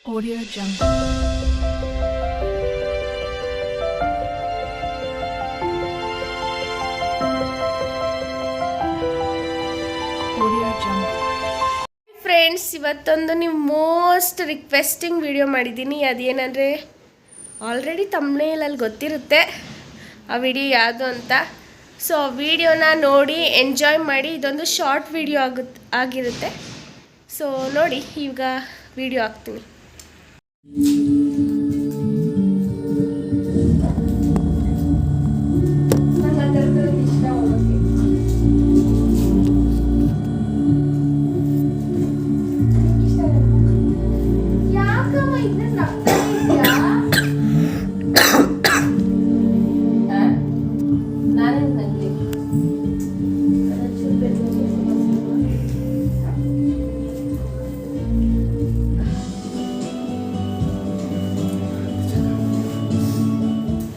Audio Jungle. Friends, ಇವತ್ತೊಂದು ನೀವು most requesting video ಮಾಡಿದ್ದೀನಿ. ಅದೇನೆಂದರೆ ಆಲ್ರೆಡಿ ತಮ್ನೇಲಲ್ಲಿ ಗೊತ್ತಿರುತ್ತೆ ಆ ವಿಡಿಯೋ ಯಾವುದು ಅಂತ. ಸೊ ಆ ವಿಡಿಯೋನ ನೋಡಿ ಎಂಜಾಯ್ ಮಾಡಿ. ಇದೊಂದು ಶಾರ್ಟ್ ವಿಡಿಯೋ ಆಗಿರುತ್ತೆ. ಸೊ ನೋಡಿ, ಈಗ ವಿಡಿಯೋ ಹಾಕ್ತೀನಿ.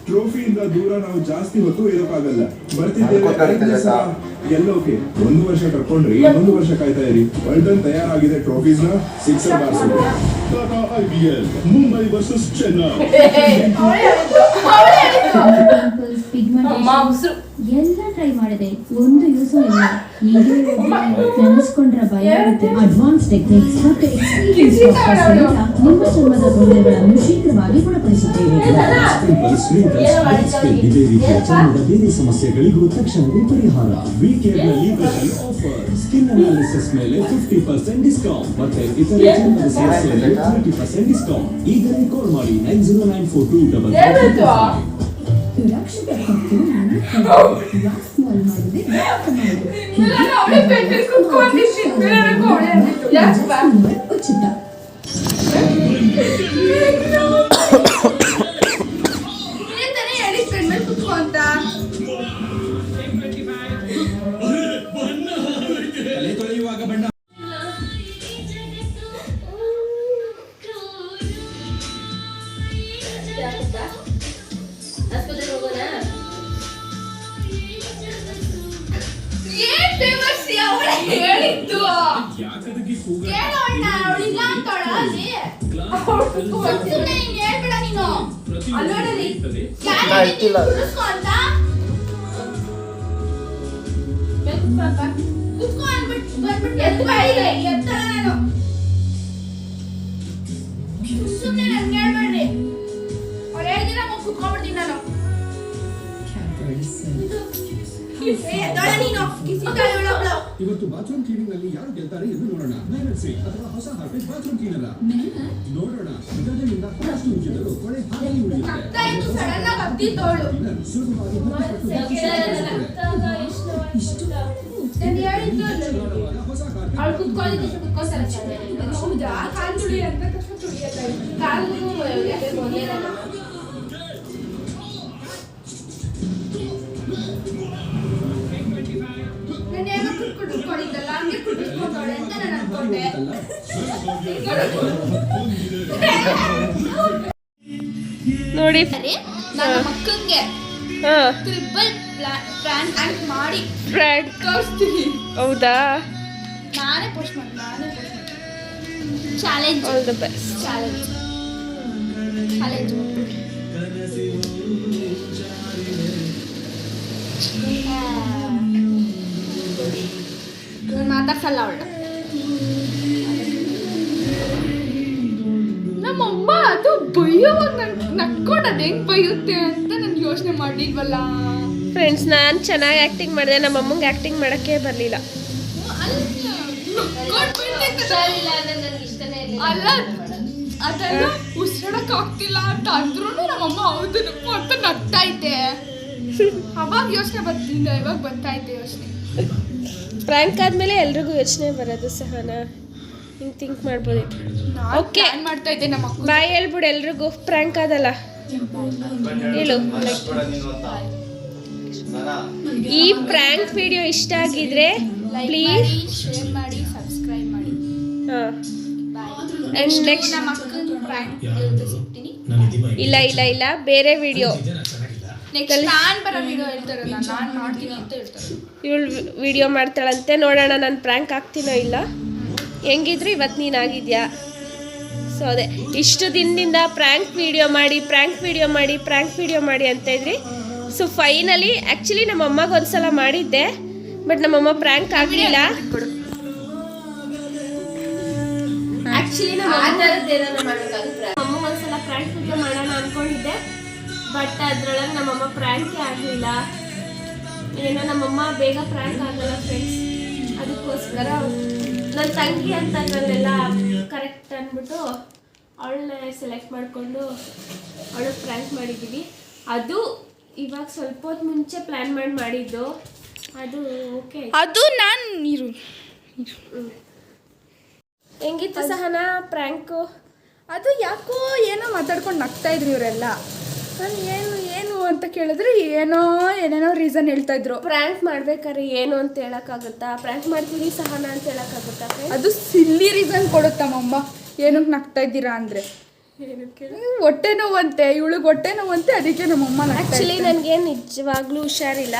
ಟ್ರೋಫಿಯಿಂದ ದೂರ ನಾವು ಜಾಸ್ತಿ ಹೊತ್ತು ಇರೋಕ್ಕಾಗಲ್ಲ. ಬರ್ತಿದ್ದೇವೆ ಎಲ್ಲೋಕೆ 1 ವರ್ಷ ಕರ್ಕೊಂಡ್ರಿ, 1 ವರ್ಷ ಕಾಯ್ತಾ ಇರಿ. ವರ್ಲ್ಡನ್ ತಯಾರಾಗಿದೆ ಟ್ರೋಫೀಸ್ ನ ಸಿಕ್ಸರ್ ಬಾರಿಸೋದು. Tata IPL Mumbai versus Chennai. ಎಲ್ಲ ಟ್ರೈ ಮಾಡಿದೆ, ಒಂದು ಯೂಸ್ ಇಲ್ಲ. ನೆನೆಸ್ಕೊಂಡ್ರೆ ಭಯ ಆಗುತ್ತೆ. ಅಡ್ವಾನ್ಸ್ ಟೆಕ್ನಿಕ್ಸ್ ಮತ್ತು ಎಕ್ಸ್ಪೀರಿಯನ್ಸ್ ನಿಮ್ಮ ಚರ್ಮದ ತೊಂದರೆಗಳನ್ನು ಶೀಘ್ರವಾಗಿ ಗುಣಪಡಿಸುತ್ತೇವೆ. ಇದೇ ರೀತಿಯ ಚರ್ಮದ ಬೇರೆ ಸಮಸ್ಯೆಗಳಿಗೂ ತಕ್ಷಣವೇ ಪರಿಹಾರ. ವಿಕೇರ್ನಲ್ಲಿ ಸ್ಪೆಷಲ್ ಆಫರ್. ಸ್ಕಿನ್ ಅನಾಲಿಸಿಸ್ ಮೇಲೆ 50% ಡಿಸ್ಕೌಂಟ್ ಮತ್ತೆ ಇತರೆ ಚರ್ಮದ ಸಮಸ್ಯೆಗಳಿಗೆ 30% ಡಿಸ್ಕೌಂಟ್. ಈಗಲೇ ಕಾಲ್ ಮಾಡಿ 90942255. ಸುರಕ್ಷಿತ ಉಚಿತ. ಇವತ್ತು ಬಾತ್ರೂಮ್ ಕ್ಲೀನಿಂಗ್ ನಲ್ಲಿ ಯಾರು ಗೆಲ್ತಾರೆ ಎಂದು ನೋಡೋಣ. ಅಥವಾ ಹೊಸ ಹಾರ್ಪಿಕ್ ಬಾತ್ರೂಮ್ ಕ್ಲೀನರ್ ನೋಡೋಣ. ಇದರಿಂದ ಫಾಸ್ಟ್ ಉಜ್ಜಿದರು ಕೊಳೆ ಹಾಗೆ ಉಳಿಯುತ್ತೆ. ಸುಲಭವಾಗಿ ನೋಡಿ ನನ್ನ ಮಕ್ಕಂಗೆ ಟ್ರಿಪಲ್ ಪ್ರ್ಯಾಂಕ್ ಮಾಡಿ ಫ್ರೆಂಡ್ ತೋರಿಸ್ತೀನಿ. ಹೌದಾ? ನಾನೇ post challenge. All the best. Challenge ಮಾತಾಡ್ಸಲ್ಲ ಅವಳು. ನಮ್ಮಮ್ಮ ಅದು ಬೈಯೋವಾಗ ನಕ್ಕೊಂಡು ಅದು ಹೆಂಗ್ ಬೈಯುತ್ತೆ ಅಂತ ನನ್ಗೆ ಯೋಚನೆ ಮಾಡಿಲ್ವಲ್ಲ. ಫ್ರೆಂಡ್ಸ್, ನಾನು ಚೆನ್ನಾಗಿ ಆ್ಯಕ್ಟಿಂಗ್ ಮಾಡಿದೆ. ನಮ್ಮ ಅಮ್ಮಂಗೆ ಆ್ಯಕ್ಟಿಂಗ್ ಮಾಡೋಕ್ಕೆ ಬರಲಿಲ್ಲ. ಅಲ್ಲ, ಅದೆಲ್ಲ ಉಸಿರಾಡಕ್ ಆಗ್ತಿಲ್ಲ ಅಂತ ಅಂದ್ರೂ ನಮ್ಮಮ್ಮ ಹೌದು ಅಂತ ನಗ್ತೈತೆ. ಅವಾಗ ಯೋಚನೆ ಬರ್ತಿಲ್ಲ, ಇವಾಗ ಬರ್ತಾಯಿದ್ದೆ ಯೋಚನೆ. ಪ್ರ್ಯಾಂಕ್ ಆದಮೇಲೆ ಎಲ್ರಿಗೂ ಯೋಚನೆ ಬರೋದು ಸಹನ. ಹಿಂಗೆ ಥಿಂಕ್ ಮಾಡ್ಬೋದಿತ್ತು. ಓಕೆ, ಮಾಡ್ತಾ ಇದ್ದೆ ನಮ್ಮ ಬಾಯ್ ಹೇಳ್ಬಿಡು ಎಲ್ರಿಗೂ. ಪ್ರ್ಯಾಂಕ್ ಆದಲ್ಲ ಹೇಳು. ಈ ಪ್ರ್ಯಾಂಕ್ ವಿಡಿಯೋ ಇಷ್ಟ ಆಗಿದ್ರೆ ಪ್ಲೀಸ್ ಶೇರ್ ಮಾಡಿ, ಸಬ್ಸ್ಕ್ರೈಬ್ ಮಾಡಿ. ಹಾಂ, ಆ್ಯಂಡ್ ನೆಕ್ಸ್ಟ್ ನಮ್ಮ ಅಕ್ಕನ ಪ್ರ್ಯಾಂಕ್ ಸಿಗ್ತೀನಿ. ಇಲ್ಲ ಬೇರೆ ವಿಡಿಯೋ ನೆಕ್ಸ್ಟ್ ನಾನು ಬರೋ ವಿಡಿಯೋ ಹೇಳ್ತಾರಲ್ಲ, ನಾನು ಮಾಡ್ತೀನಿ ಅಂತ ಹೇಳ್ತಾರೆ. ಇವಳು ವಿಡಿಯೋ ಮಾಡ್ತಾಳಂತೆ. ನೋಡೋಣ ನಾನು ಪ್ರ್ಯಾಂಕ್ ಆಗ್ತೀನೋ ಇಲ್ಲ. ಹೆಂಗಿದ್ರು ಇವತ್ತು ನೀನು ಆಗಿದ್ಯಾ. ಸೊ ಅದೇ ಇಷ್ಟು ದಿನದಿಂದ ಪ್ರ್ಯಾಂಕ್ ವಿಡಿಯೋ ಮಾಡಿ ಅಂತ ಇದ್ರಿ. ಸೊ ಫೈನಲಿ ಆ್ಯಕ್ಚುಲಿ ನಮ್ಮ ಅಮ್ಮಗೆ ಒಂದ್ಸಲ ಮಾಡಿದ್ದೆ, ಬಟ್ ನಮ್ಮಮ್ಮ ಪ್ರ್ಯಾಂಕ್ ಆಗಲಿಲ್ಲ. ಆ್ಯಕ್ಚುಲಿ ಅಮ್ಮ ಒಂದ್ಸಲ ಪ್ರ್ಯಾಂಕ್ ವಿಡಿಯೋ ಮಾಡೋಣ ಅಂದ್ಕೊಂಡಿದ್ದೆ, ಬಟ್ ಅದ್ರೊಳಗೆ ನಮ್ಮಮ್ಮ ಪ್ರ್ಯಾಂಕೇ ಆಗಲಿಲ್ಲ. ಏನೋ ನಮ್ಮಮ್ಮ ಬೇಗ ಪ್ರ್ಯಾಂಕ್ ಆಗಲ್ಲ ಫ್ರೆಂಡ್ಸ್, ಅದಕ್ಕೋಸ್ಕರ ನನ್ನ ತಂಗಿ ಅಂತ ನನ್ನೆಲ್ಲ ಕರೆಕ್ಟ್ ಅಂದ್ಬಿಟ್ಟು ಅವಳನ್ನ ಸೆಲೆಕ್ಟ್ ಮಾಡಿಕೊಂಡು ಅವಳಿಗೆ ಪ್ರ್ಯಾಂಕ್ ಮಾಡಿದ್ದೀವಿ. ಅದು ಇವಾಗ ಸ್ವಲ್ಪ ಹೊತ್ತು ಮುಂಚೆ ಪ್ಲ್ಯಾನ್ ಮಾಡಿದ್ದು, ಅದು ಓಕೆ. ಅದು ನಾನು ನೀರು ಹೆಂಗಿತ್ತು ಸಹನಾ ಪ್ರ್ಯಾಂಕು? ಅದು ಯಾಕೋ ಏನೋ ಮಾತಾಡ್ಕೊಂಡು ನಗ್ತಾ ಇದ್ರು ಇವರೆಲ್ಲ. ನಾನು ಏನು ಅಂತ ಕೇಳಿದ್ರೆ ಏನೇನೋ ರೀಸನ್ ಹೇಳ್ತಾ ಇದ್ರು. ಪ್ರ್ಯಾಂಕ್ ಮಾಡ್ಬೇಕಾದ್ರೆ ಏನು ಅಂತ ಹೇಳಕ್ಕಾಗುತ್ತಾ? ಪ್ರ್ಯಾಂಕ್ ಮಾಡ್ತೀವಿ ಸಹನಾ ಅಂತ ಹೇಳಕ್ಕಾಗುತ್ತಾ? ಅದು ಸಿಲ್ಲಿ ರೀಸನ್ ಕೊಡುತ್ತಮ್ಮಮ್ಮ ಏನಕ್ಕೆ ನಗ್ತಾ ಇದ್ದೀರಾ ಅಂದರೆ. ಹೊಟ್ಟೆ ನೋವಂತೆ, ಇವಳಿಗೆ ಹೊಟ್ಟೆ ನೋವಂತೆ, ಅದಕ್ಕೆ ನಮ್ಮಮ್ಮ ಆ್ಯಕ್ಚುಲಿ ನನಗೆ ನಿಜವಾಗ್ಲೂ ಹುಷಾರಿಲ್ಲ.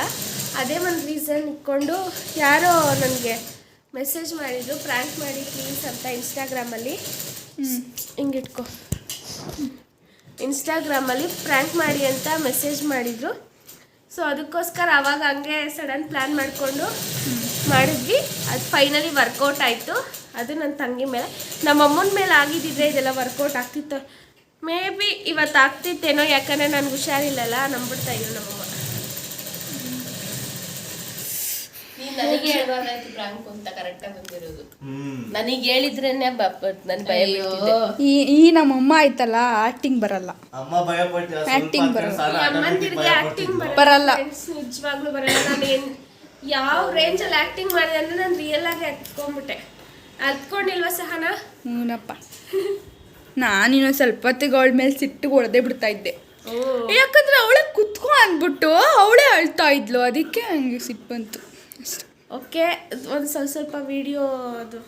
ಅದೇ ಒಂದು ರೀಸನ್ ಇಟ್ಕೊಂಡು ಯಾರೋ ನನಗೆ ಮೆಸೇಜ್ ಮಾಡಿದ್ರು, ಪ್ರ್ಯಾಂಕ್ ಮಾಡಿ ಪ್ಲೀಸ್ ಅಂತ ಇನ್ಸ್ಟಾಗ್ರಾಮಲ್ಲಿ. ಹಿಂಗಿಟ್ಕೊ, ಇನ್ಸ್ಟಾಗ್ರಾಮಲ್ಲಿ ಪ್ರ್ಯಾಂಕ್ ಮಾಡಿ ಅಂತ ಮೆಸೇಜ್ ಮಾಡಿದರು. ಸೊ ಅದಕ್ಕೋಸ್ಕರ ಅವಾಗ ಹಂಗೆ ಸಡನ್ ಪ್ಲ್ಯಾನ್ ಮಾಡಿಕೊಂಡು ಮಾಡಿದ್ವಿ. ಅದು ಫೈನಲಿ ವರ್ಕೌಟ್ ಆಯಿತು. ಅದು ನನ್ನ ತಂಗಿ ಮೇಲೆ, ನಮ್ಮ ಅಮ್ಮನ ಮೇಲೆ ಆಗಿದ್ದಿದ್ರೆ ಇದೆಲ್ಲ ವರ್ಕೌಟ್ ಆಗ್ತಿತ್ತು. ಮೇ ಬಿ ಇವತ್ತು ಆಗ್ತಿತ್ತೇನೋ, ಯಾಕಂದರೆ ನನಗೆ ಹುಷಾರಿಲ್ಲಲ್ಲ, ನಂಬಿಡ್ತಾ ಇದ್ರು ನಮ್ಮಮ್ಮ. ನನಗೆ ಹೇಳ್ಬಾರ್ದಾಯ್ತು ಪ್ರ್ಯಾಂಕ್ ಅಂತ ಕರೆಕ್ಟಾಗಿ ಬಂದಿರೋದು. ನನಗೆ ಹೇಳಿದ್ರೇನೆ ನನ್ನ ಭಯ ಬೀಳ್ತಿದ್ದೆ. ಈ ನಮ್ಮಮ್ಮ ಆಯ್ತಲ್ಲ, ಆಕ್ಟಿಂಗ್ ಬರಲ್ಲ, ಆಕ್ಟಿಂಗ್ ಬರಲ್ಲ, ಅಮ್ಮಂದಿರಿಗೆ ಆಕ್ಟಿಂಗ್ ಬರಲ್ಲ. ನಿಜವಾಗ್ಲೂ ಬರಲ್ಲ. ನಾನು ಯಾವ ರೇಂಜಲ್ಲಿ ಆಕ್ಟಿಂಗ್ ಮಾಡಿದೆ ಅಂದ್ರೆ ನಾನು ರಿಯಲ್ ಆಗಿ ಹತ್ಕೊಂಡ್ಬಿಟ್ಟೆ. ಹತ್ಕೊಂಡಿಲ್ವಾ ಸಹನಾ? ಹ್ಞೂನಪ್ಪ. ನಾನಿನ್ನು ಸ್ವಲ್ಪ ಹೊತ್ತಿಗೆ ಅವಳ ಮೇಲೆ ಸಿಟ್ಟು ಹೊಡೆದೇ ಬಿಡ್ತಾ ಇದ್ದೆ. ಯಾಕಂದ್ರೆ ಅವಳೇ ಕುತ್ಕೊ ಅಂದ್ಬಿಟ್ಟು ಅವಳೇ ಅಳ್ತಾ ಇದ್ಲು, ಅದಕ್ಕೆ ಹಂಗೆ ಸಿಟ್ಟು ಬಂತು. ಓಕೆ, ಒಂದು ಸ್ವಲ್ಪ ವಿಡಿಯೋ ಅದು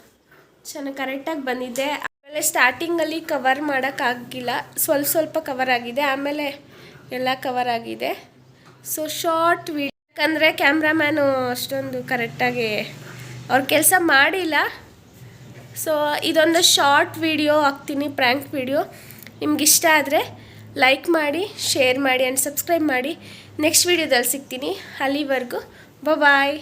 ಚೆನ್ನಾಗಿ ಕರೆಕ್ಟಾಗಿ ಬಂದಿದೆ. ಆಮೇಲೆ ಸ್ಟಾರ್ಟಿಂಗಲ್ಲಿ ಕವರ್ ಮಾಡೋಕ್ಕಾಗಿಲ್ಲ, ಸ್ವಲ್ಪ ಕವರ್ ಆಗಿದೆ, ಆಮೇಲೆ ಎಲ್ಲ ಕವರ್ ಆಗಿದೆ. ಸೊ ಶಾರ್ಟ್ ವಿಡಿಯೋ, ಯಾಕಂದರೆ ಕ್ಯಾಮ್ರಾಮ್ಯಾನು ಅಷ್ಟೊಂದು ಕರೆಕ್ಟಾಗಿ ಅವ್ರ ಕೆಲಸ ಮಾಡಿಲ್ಲ. ಸೊ ಇದೊಂದು ಶಾರ್ಟ್ ವಿಡಿಯೋ ಹಾಕ್ತೀನಿ, ಪ್ರ್ಯಾಂಕ್ ವಿಡಿಯೋ. ನಿಮ್ಗಿಷ್ಟ ಆದರೆ ಲೈಕ್ ಮಾಡಿ, ಶೇರ್ ಮಾಡಿ ಆ್ಯಂಡ್ ಸಬ್ಸ್ಕ್ರೈಬ್ ಮಾಡಿ. ನೆಕ್ಸ್ಟ್ ವಿಡಿಯೋದಲ್ಲಿ ಸಿಗ್ತೀನಿ. ಅಲ್ಲಿವರೆಗೂ ಬಾಯ್.